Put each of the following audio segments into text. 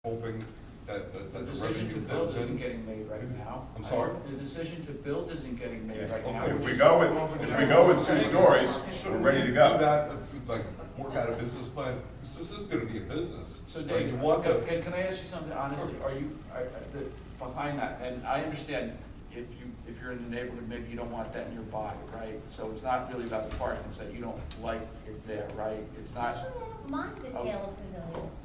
hoping that The the decision revenue to build builds isn't in. getting made right now. I'm sorry? The decision to build isn't getting made right now. Okay, If we go with 2 stories, we're ready to Do go. that, like, work out a business plan, this is gonna be a business. So right? Dave, You want to, can I ask you something honestly? Behind that, and I understand if you're in the neighborhood, maybe you don't want that in your body, right? So it's not really about the parking, it's that you don't like it there, right? It's not. You don't mind the Taylor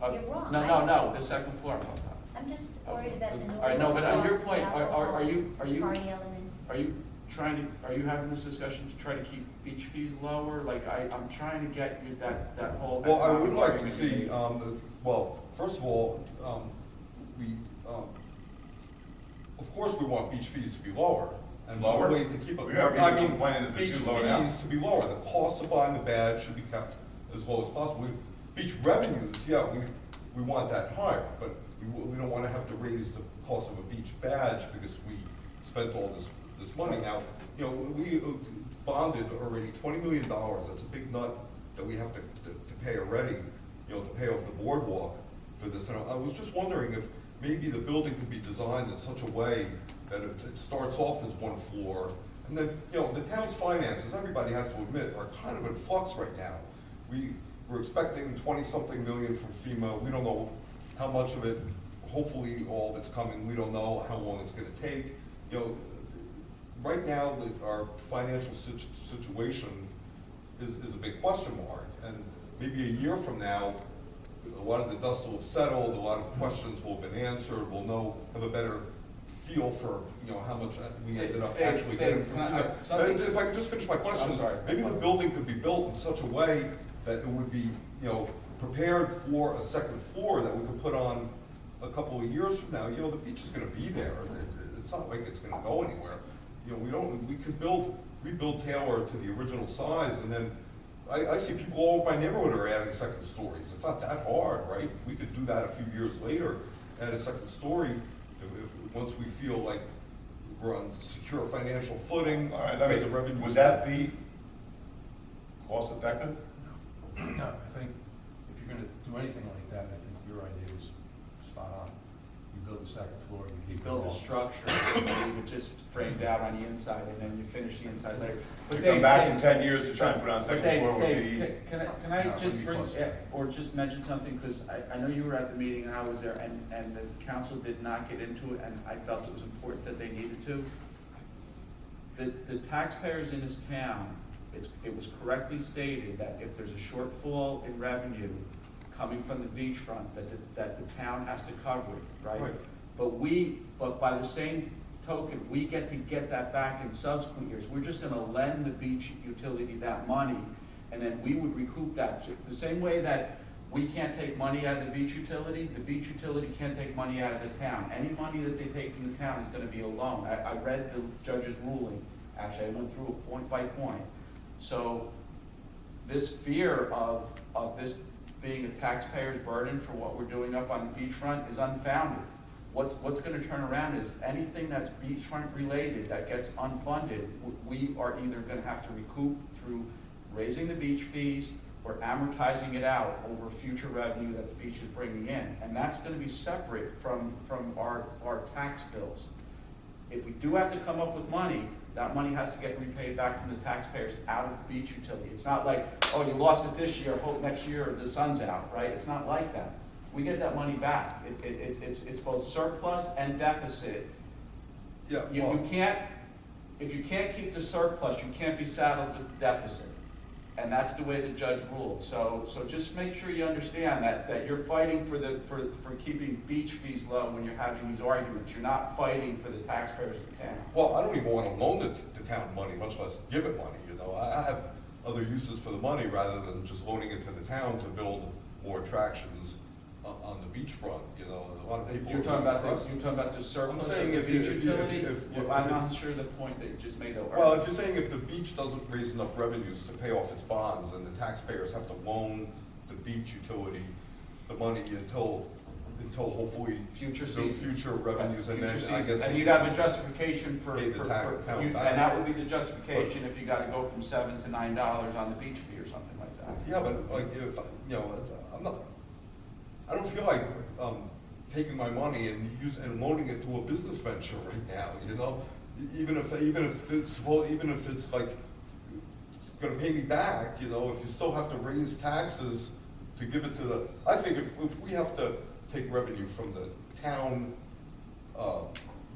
Pavilion, you're wrong. No, the second floor I'm talking about. I'm just worried about the noise. All right, no, but on your point, the are you party elements. Are you having this discussion to try to keep beach fees lower? Like, I'm trying to get you that whole. well, I would economic like to argument see, you made. well, first of all, of course, we want beach fees to be lower. And Lower? the way to keep it, We have I reason to mean, complain that they're beach too low now. fees to be lower. The cost of buying a badge should be kept as low as possible. Beach revenues, yeah, we want that higher, but we don't want to have to raise the cost of a beach badge because we spent all this money. Now, you know, we bonded already $20 million. That's a big nut that we have to pay already, you know, to pay off the boardwalk for this. And I was just wondering if maybe the building could be designed in such a way that it starts off as one floor, and then, you know, the town's finances, everybody has to admit, are kind of in flux right now. We're expecting 20-something million from FEMA. We don't know how much of it, hopefully all of it's coming. We don't know how long it's gonna take. You know, right now, our financial situation is a big question mark, and maybe a year from now, a lot of the dust will have settled, a lot of questions will have been answered, we'll have a better feel for, you know, how much we ended up actually getting from FEMA. If I could just finish my question, I'm sorry. maybe the building could be built in such a way that it would be, you know, prepared for a second floor that we could put on a couple of years from now. You know, the beach is gonna be there, it's not like it's gonna go anywhere. You know, we could rebuild Taylor to the original size, and then I see people all over my neighborhood are adding second stories. It's not that hard, right? We could do that a few years later, add a second story, once we feel like we're on secure financial footing. All right, the revenue. would that be cost effective? No, I think if you're gonna do anything like that, I think your idea is spot on. You build the second floor, you You keep it build a all. structure, and leave it just framed out on the inside, and then you finish the inside later. To But come Dave, back in Dave, 10 years to try and put on but second Dave, floor would Dave, be. can No, I it just wouldn't be bring, close. or just mention something, because I know you were at the meeting and I was there, and the council did not get into it, and I felt it was important that they needed to. The taxpayers in this town, it was correctly stated that if there's a shortfall in revenue coming from the beachfront, that the town has to cover it, right? Right. But by the same token, we get to get that back in subsequent years. We're just gonna lend the beach utility that money, and then we would recoup that. The same way that we can't take money out of the beach utility can't take money out of the town. Any money that they take from the town is gonna be a loan. I read the judge's ruling, actually, I went through it point by point. So this fear of this being a taxpayer's burden for what we're doing up on the beachfront is unfounded. What's gonna turn around is anything that's beachfront related that gets unfunded, we are either gonna have to recoup through raising the beach fees or amortizing it out over future revenue that the beach is bringing in. And that's gonna be separate from our tax bills. If we do have to come up with money, that money has to get repaid back from the taxpayers out of the beach utility. It's not like, oh, you lost it this year, hope next year the sun's out, right? It's not like that. We get that money back. It's both surplus and deficit. Yeah, You can't, if you can't keep the surplus, you can't be saddled with the deficit. And that's the way the judge ruled. So just make sure you understand that you're fighting for keeping beach fees low when you're having these arguments. You're not fighting for the taxpayers of town. well, I don't even want to loan the town money, much less give it money, you know. I have other uses for the money rather than just loaning it to the town to build more attractions on the beachfront, you know. A lot of people. You're talking about the surplus of saying the if beach you- utility? if I'm not sure the point that you just made though. Well, if you're saying if the beach doesn't raise enough revenues to pay off its bonds, and the taxpayers have to loan the beach utility the money until hopefully Future the seasons. future revenues, and then Future I seasons. guess. And you'd have a justification for, Pay the town and back. that would be the justification if you gotta go from $7 to $9 on the beach fee or something like that. Yeah, but like, if, you know, I don't feel like, taking my money and loaning it to a business venture right now, you know? Even if it's like gonna pay me back, you know, if you still have to raise taxes to give it to the, I think if we have to take revenue from the town,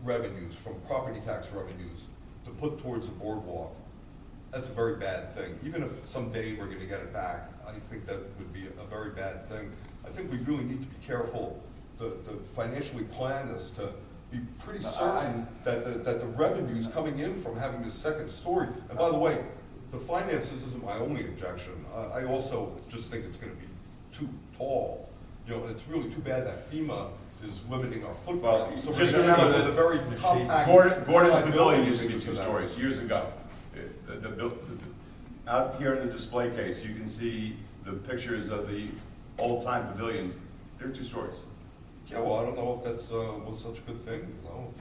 revenues, from property tax revenues, to put towards the boardwalk, that's a very bad thing. Even if someday we're gonna get it back, I think that would be a very bad thing. I think we really need to be careful to financially plan this, to be pretty certain that the revenues coming in from having this second story, and by the way, the finances isn't my only objection. I also just think it's gonna be too tall. You know, it's really too bad that FEMA is limiting our Well, footprint. So just we're gonna remember end up with a very compact. Gordon's liability Pavilion used to be because 2 of that. stories, years ago. Out here in the display case, you can see the pictures of the old-time pavilions. They're 2 stories. Yeah, well, I don't know if that's, was such a good thing, you know?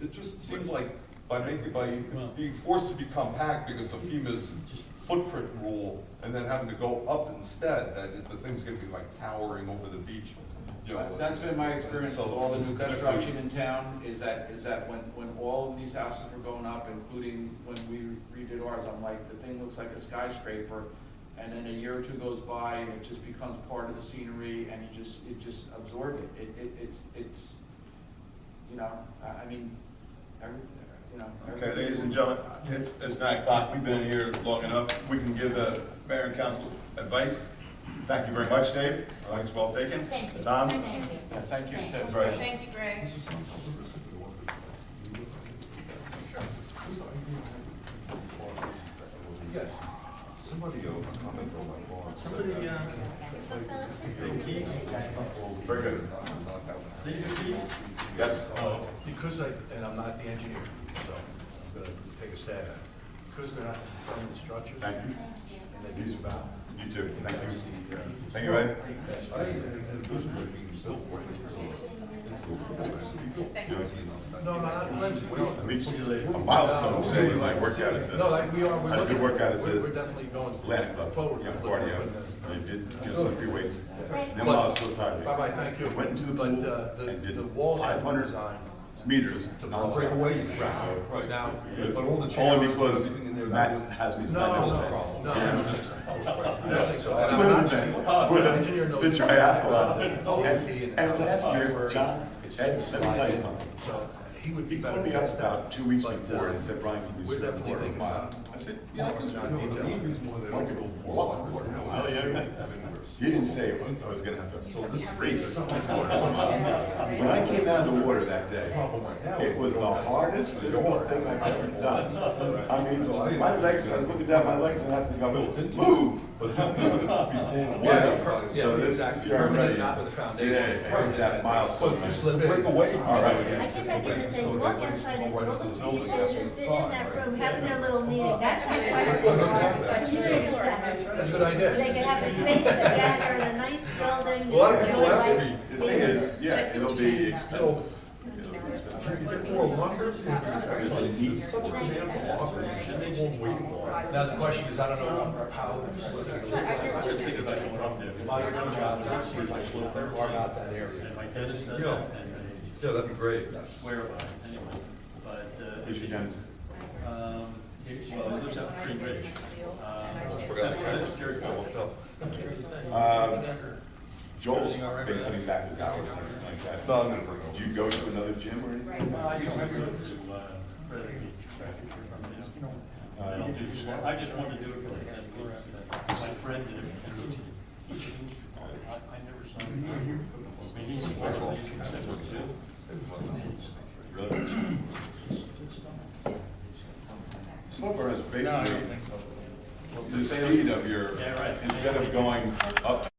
It just seems like by being forced to be compact because of FEMA's footprint rule, and then having to go up instead, that the thing's gonna be like towering over the beach, you know? That's been my experience with all the new aesthetically- construction in town, is that when all of these houses were going up, including when we redid ours, I'm like, the thing looks like a skyscraper, and then a year or two goes by, and it just becomes part of the scenery, and it just absorbs it. It's, you know, I mean, you know. Okay, ladies and gentlemen, it's 9 o'clock. We've been here long enough. We can give the mayor and council advice. Thank you very much, Dave. I think it's well taken. Thank you. Tom? Thank you. Yeah, thank you, Thank Tim. you. Right. Thank you, Greg. This is something for the rest of the world. Yes. Somebody, a comment on my blog. Somebody, Very good. Yes? Because and I'm not the engineer, so I'm gonna take a stab at it. Because they're not confirming the structures. Thank you. And they use about. You too. Thank That's you. the, Thank you, Ed. I had a vision of it being built right No, not Lindsay, no. I mean, a milestone today, like work out at No, the like we are, we're I did looking. work out at We're the definitely going Atlantic Club. forward. Yeah, Looking party at out. putting this. I did just some free weights. Right. Then while I was so tired. Bye-bye, thank you. Went into the But, pool and did the walls have been 500 designed. meters To nonstop. break away. Right. Now, It's But all the only chairs, because everything in there, Matt that would- has me no, sign no, all no, that. no, I Yes. don't think so. Swim I'm not event sure. for The engineer knows. the triathlon. Oh, And last year, John, It's Ed, just let me tell you sliding. something. So he would be He better. called me up against that. about 2 weeks But, before and said, Brian, can you we're swim definitely water a thinking mile? about I said, more yeah, on I that can detail. Oh, yeah. He didn't say I was gonna have to race. When I came out of the water that day, it was the hardest physical thing I've ever done. I mean, my legs, I was looking down my legs and I had to go, move. But just move it, Yeah, Yeah, so this exactly. year I'm ready. Not with the foundation. Yeah, right, that milestone. But just break away. All right. I think I get to say, walk outside and say, all the senior citizens sitting in that room having their little meeting, that's my question. Community center. That's a good idea. They could have a space together in a nice building. A lot of people enjoy ask life. me, The thing is, yeah, it'll be expensive. can you get more lockers? There's such a demand for lockers, there's people waiting on. Now, the question is, I don't know how, what they're gonna Just thinking about what I'm doing. My job is to see if I can carve out that area. And my dentist does Yeah. that, and Yeah, that'd be great. I swear by it, anyway. But, Who's your dentist? she lives up Tree Ridge. Forgot to catch it. Jerry I looked up. Joel's been cutting back his hours and everything like that. No, I'm gonna bring it Do you go to another gym or anything? I used to go to, Redwood Beach. I don't do, I just wanted to do it for my friend did it. I never saw him. I mean, he's too. Really? Slow burn is basically the speed of your, Yeah, right. instead of going up